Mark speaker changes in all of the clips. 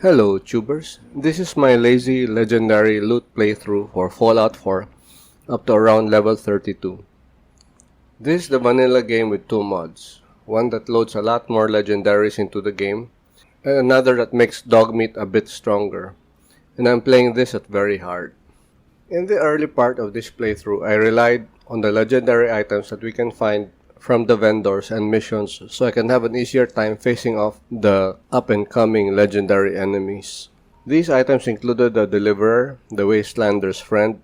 Speaker 1: Hello tubers, this is my lazy legendary loot playthrough for Fallout 4 up to around level 32. This is the vanilla game with two mods, one that loads a lot more legendaries into the game and another that makes Dogmeat a bit stronger, and I'm playing this at very hard. In the early part of this playthrough I relied on the legendary items that we can find from the vendors and missions so I can have an easier time facing off the up-and-coming legendary enemies. These items included the Deliverer, the Wastelander's Friend,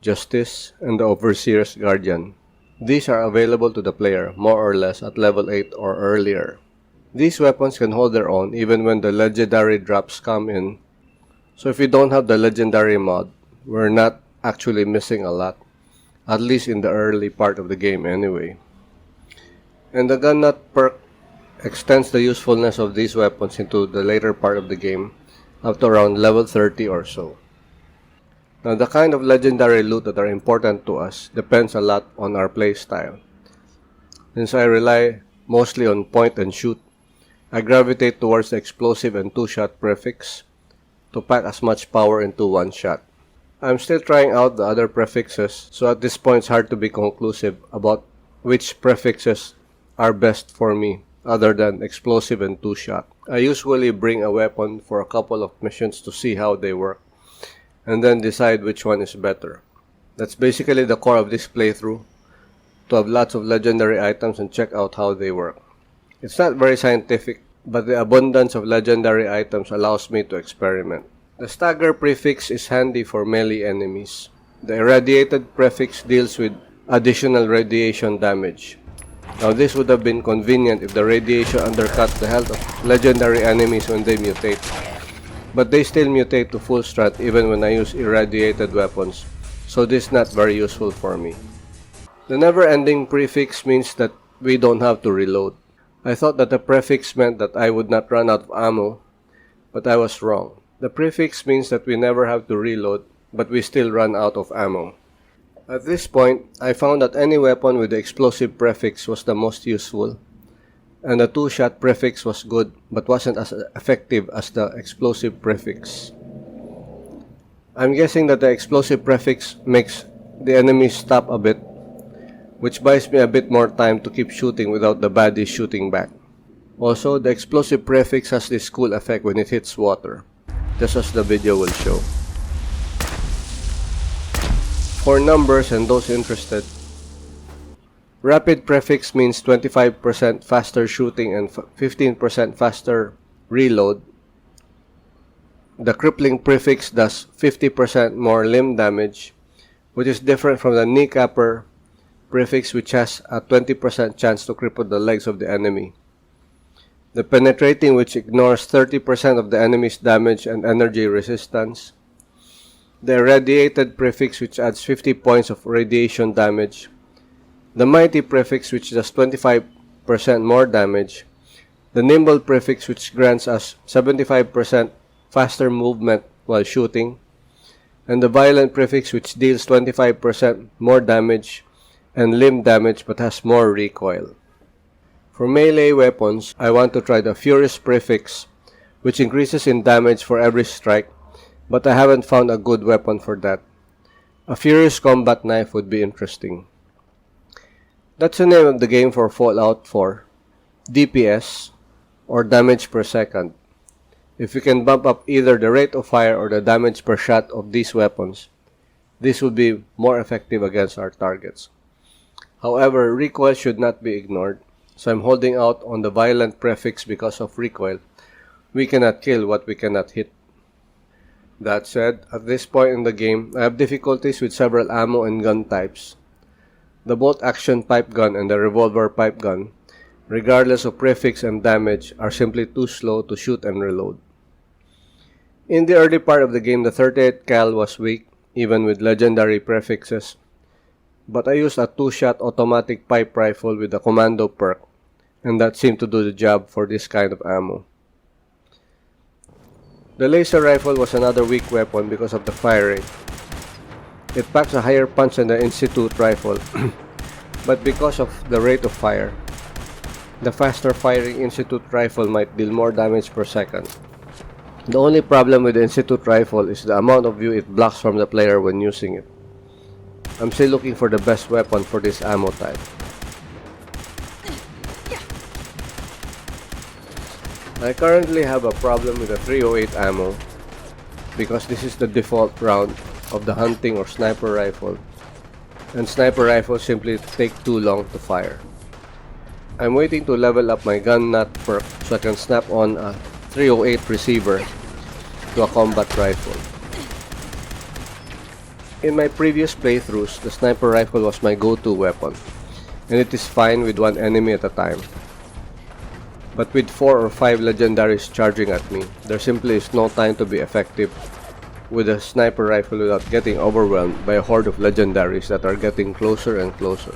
Speaker 1: Justice, and the Overseer's Guardian. These are available to the player more or less at level 8 or earlier. These weapons can hold their own even when the legendary drops come in, so if you don't have the legendary mod, we're not actually missing a lot, at least in the early part of the game anyway. And the Gun Nut perk extends the usefulness of these weapons into the later part of the game, up to around level 30 or so. Now the kind of legendary loot that are important to us depends a lot on our playstyle. Since I rely mostly on point and shoot, I gravitate towards the explosive and two-shot prefix to pack as much power into one shot. I'm still trying out the other prefixes, so at this point it's hard to be conclusive about which prefixes are best for me other than explosive and two-shot. I usually bring a weapon for a couple of missions to see how they work and then decide which one is better. That's basically the core of this playthrough, to have lots of legendary items and check out how they work. It's not very scientific, but the abundance of legendary items allows me to experiment. The Stagger prefix is handy for melee enemies. The Irradiated prefix deals with additional radiation damage. Now this would have been convenient if the radiation undercut the health of legendary enemies when they mutate, but they still mutate to full strat even when I use irradiated weapons, so this is not very useful for me. The never-ending prefix means that we don't have to reload. I thought that the prefix meant that I would not run out of ammo, but I was wrong. The prefix means that we never have to reload, but we still run out of ammo. At this point, I found that any weapon with the explosive prefix was the most useful, and the two-shot prefix was good but wasn't as effective as the explosive prefix. I'm guessing that the explosive prefix makes the enemies stop a bit, which buys me a bit more time to keep shooting without the baddies shooting back. Also, the explosive prefix has this cool effect when it hits water, just as the video will show. For numbers and those interested, Rapid prefix means 25% faster shooting and 15% faster reload. The Crippling prefix does 50% more limb damage, which is different from the Kneecapper prefix, which has a 20% chance to cripple the legs of the enemy. The Penetrating, which ignores 30% of the enemy's damage and energy resistance. The Irradiated prefix, which adds 50 points of radiation damage. The Mighty prefix, which does 25% more damage. The Nimble prefix, which grants us 75% faster movement while shooting. And the Violent prefix, which deals 25% more damage and limb damage but has more recoil. For melee weapons, I want to try the Furious prefix, which increases in damage for every strike, but I haven't found a good weapon for that. A Furious Combat Knife would be interesting. That's the name of the game for Fallout 4, DPS, or damage per second. If we can bump up either the rate of fire or the damage per shot of these weapons, this would be more effective against our targets. However, recoil should not be ignored, so I'm holding out on the Violent prefix because of recoil. We cannot kill what we cannot hit. That said, at this point in the game, I have difficulties with several ammo and gun types. The bolt-action pipe gun and the revolver pipe gun, regardless of prefix and damage, are simply too slow to shoot and reload. In the early part of the game, the 38 cal was weak, even with legendary prefixes, but I used a two-shot automatic pipe rifle with a commando perk, and that seemed to do the job for this kind of ammo. The laser rifle was another weak weapon because of the fire rate. It packs a higher punch than the Institute rifle, but because of the rate of fire, the faster firing Institute rifle might deal more damage per second. The only problem with the Institute rifle is the amount of view it blocks from the player when using it. I'm still looking for the best weapon for this ammo type. I currently have a problem with the 308 ammo because this is the default round of the hunting or sniper rifle, and sniper rifles simply take too long to fire. I'm waiting to level up my gun nut perk so I can snap on a 308 receiver to a combat rifle. In my previous playthroughs, the sniper rifle was my go-to weapon, and it is fine with one enemy at a time. But with 4 or 5 legendaries charging at me, there simply is no time to be effective with a sniper rifle without getting overwhelmed by a horde of legendaries that are getting closer and closer.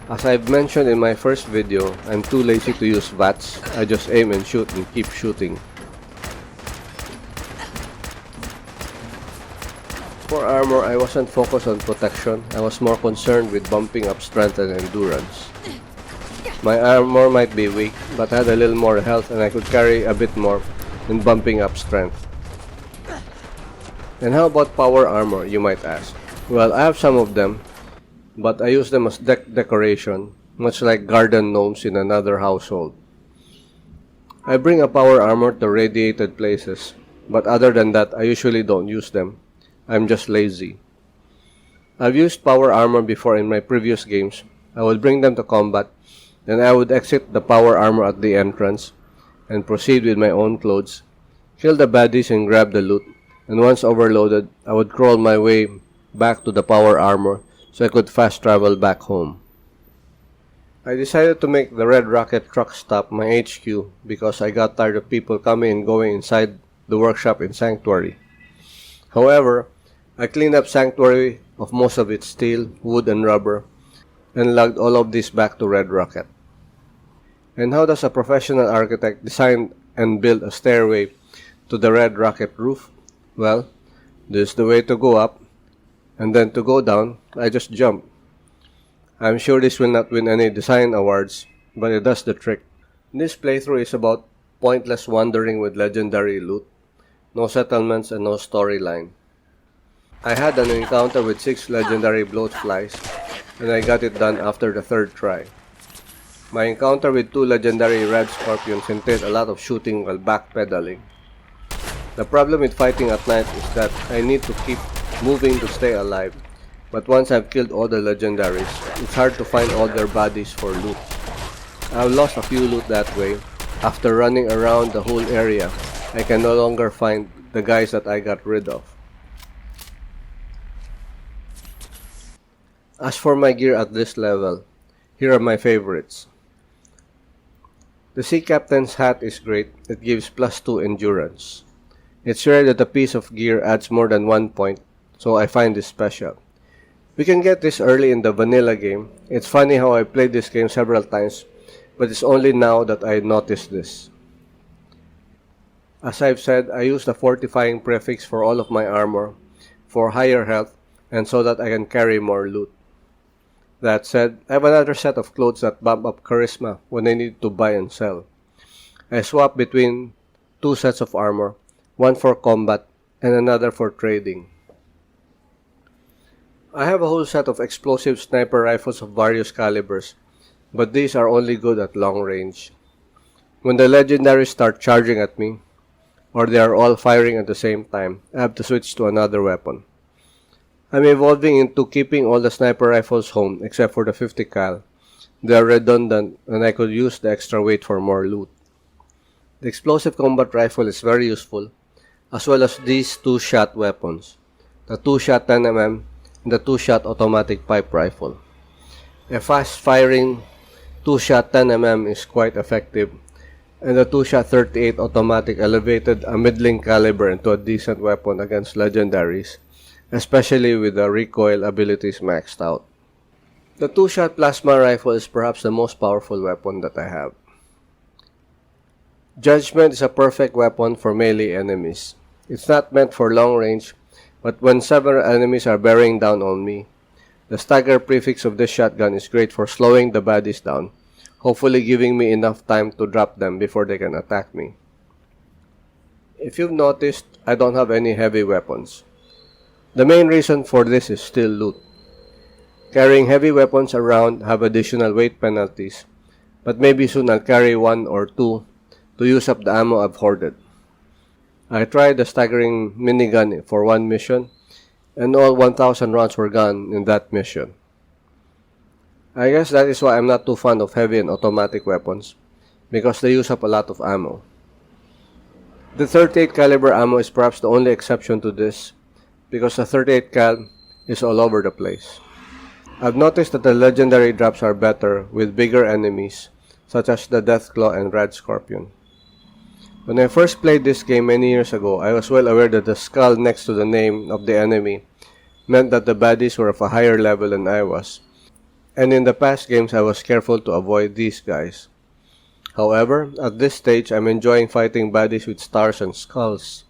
Speaker 1: As I've mentioned in my first video, I'm too lazy to use VATS. I just aim and shoot and keep shooting. For armor, I wasn't focused on protection. I was more concerned with bumping up strength and endurance. My armor might be weak, but I had a little more health and I could carry a bit more in bumping up strength. And how about power armor, you might ask? Well, I have some of them, but I use them as decoration, much like garden gnomes in another household. I bring a power armor to radiated places, but other than that, I usually don't use them. I'm just lazy. I've used power armor before in my previous games. I would bring them to combat, then I would exit the power armor at the entrance and proceed with my own clothes, kill the baddies and grab the loot, and once overloaded, I would crawl my way back to the power armor so I could fast travel back home. I decided to make the Red Rocket truck stop my HQ because I got tired of people coming and going inside the workshop in Sanctuary. However, I cleaned up Sanctuary of most of its steel, wood, and rubber, and lugged all of this back to Red Rocket. And how does a professional architect design and build a stairway to the Red Rocket roof? Well, this is the way to go up, and then to go down, I just jump. I'm sure this will not win any design awards, but it does the trick. This playthrough is about pointless wandering with legendary loot, no settlements and no storyline. I had an encounter with 6 legendary bloatflies, and I got it done after the 3rd try. My encounter with 2 legendary red scorpions entailed a lot of shooting while backpedaling. The problem with fighting at night is that I need to keep moving to stay alive, but once I've killed all the legendaries, it's hard to find all their bodies for loot. I've lost a few loot that way. After running around the whole area, I can no longer find the guys that I got rid of. As for my gear at this level, here are my favorites. The Sea Captain's hat is great. It gives +2 endurance. It's rare that a piece of gear adds more than 1 point, so I find this special. We can get this early in the vanilla game. It's funny how I played this game several times, but it's only now that I noticed this. As I've said, I use the fortifying prefix for all of my armor, for higher health, and so that I can carry more loot. That said, I have another set of clothes that bump up charisma when I need to buy and sell. I swap between 2 sets of armor, one for combat and another for trading. I have a whole set of explosive sniper rifles of various calibers, but these are only good at long range. When the legendaries start charging at me, or they are all firing at the same time, I have to switch to another weapon. I'm evolving into keeping all the sniper rifles home except for the 50 cal. They are redundant and I could use the extra weight for more loot. The explosive combat rifle is very useful, as well as these 2-shot weapons, the 2-shot 10mm and the 2-shot automatic pipe rifle. A fast-firing 2-shot 10mm is quite effective, and the 2-shot 38 automatic elevated a middling caliber into a decent weapon against legendaries, especially with the recoil abilities maxed out. The 2-shot plasma rifle is perhaps the most powerful weapon that I have. Judgment is a perfect weapon for melee enemies. It's not meant for long range, but when several enemies are bearing down on me, the stagger prefix of this shotgun is great for slowing the baddies down, hopefully giving me enough time to drop them before they can attack me. If you've noticed, I don't have any heavy weapons. The main reason for this is still loot. Carrying heavy weapons around have additional weight penalties, but maybe soon I'll carry one or two to use up the ammo I've hoarded. I tried the staggering minigun for one mission, and all 1,000 rounds were gone in that mission. I guess that is why I'm not too fond of heavy and automatic weapons, because they use up a lot of ammo. The 38 caliber ammo is perhaps the only exception to this, because the 38 cal is all over the place. I've noticed that the legendary drops are better with bigger enemies, such as the Deathclaw and Red Scorpion. When I first played this game many years ago, I was well aware that the skull next to the name of the enemy meant that the baddies were of a higher level than I was, and in the past games I was careful to avoid these guys. However, at this stage, I'm enjoying fighting baddies with stars and skulls.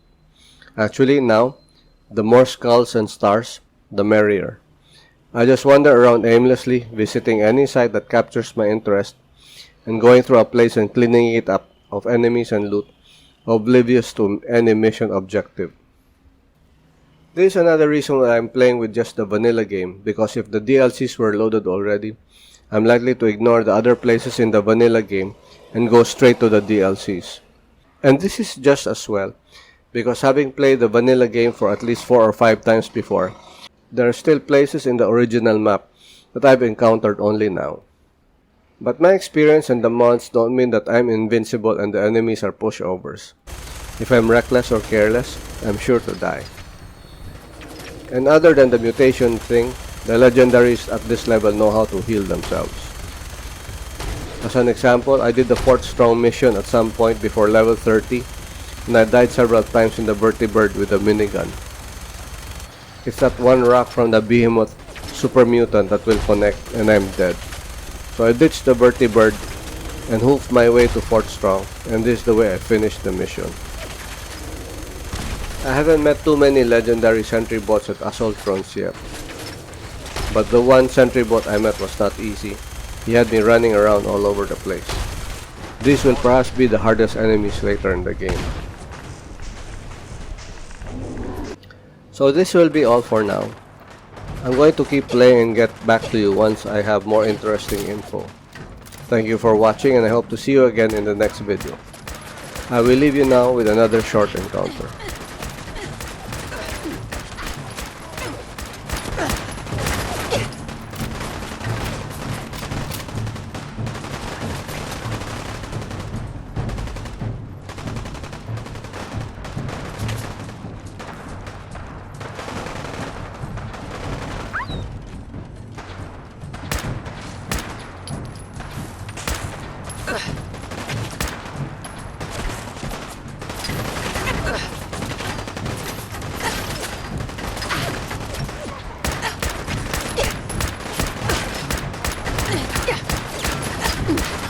Speaker 1: Actually, now, the more skulls and stars, the merrier. I just wander around aimlessly, visiting any site that captures my interest, and going through a place and cleaning it up of enemies and loot, oblivious to any mission objective. This is another reason why I'm playing with just the vanilla game, because if the DLCs were loaded already, I'm likely to ignore the other places in the vanilla game and go straight to the DLCs. And this is just as well, because having played the vanilla game for at least 4 or 5 times before, there are still places in the original map that I've encountered only now. But my experience and the mods don't mean that I'm invincible and the enemies are pushovers. If I'm reckless or careless, I'm sure to die. And other than the mutation thing, the legendaries at this level know how to heal themselves. As an example, I did the 4th strong mission at some point before level 30, and I died several times in the vertibird with a minigun. It's that one rock from the behemoth super mutant that will connect, and I'm dead. So I ditched the vertibird and hoofed my way to 4th strong, and this is the way I finished the mission. I haven't met too many legendary sentry bots at Assaultrons yet, but the one sentry bot I met was not easy. He had me running around all over the place. These will perhaps be the hardest enemies later in the game. So this will be all for now. I'm going to keep playing and get back to you once I have more interesting info. Thank you for watching, and I hope to see you again in the next video. I will leave you now with another short encounter.
Speaker 2: Yeah.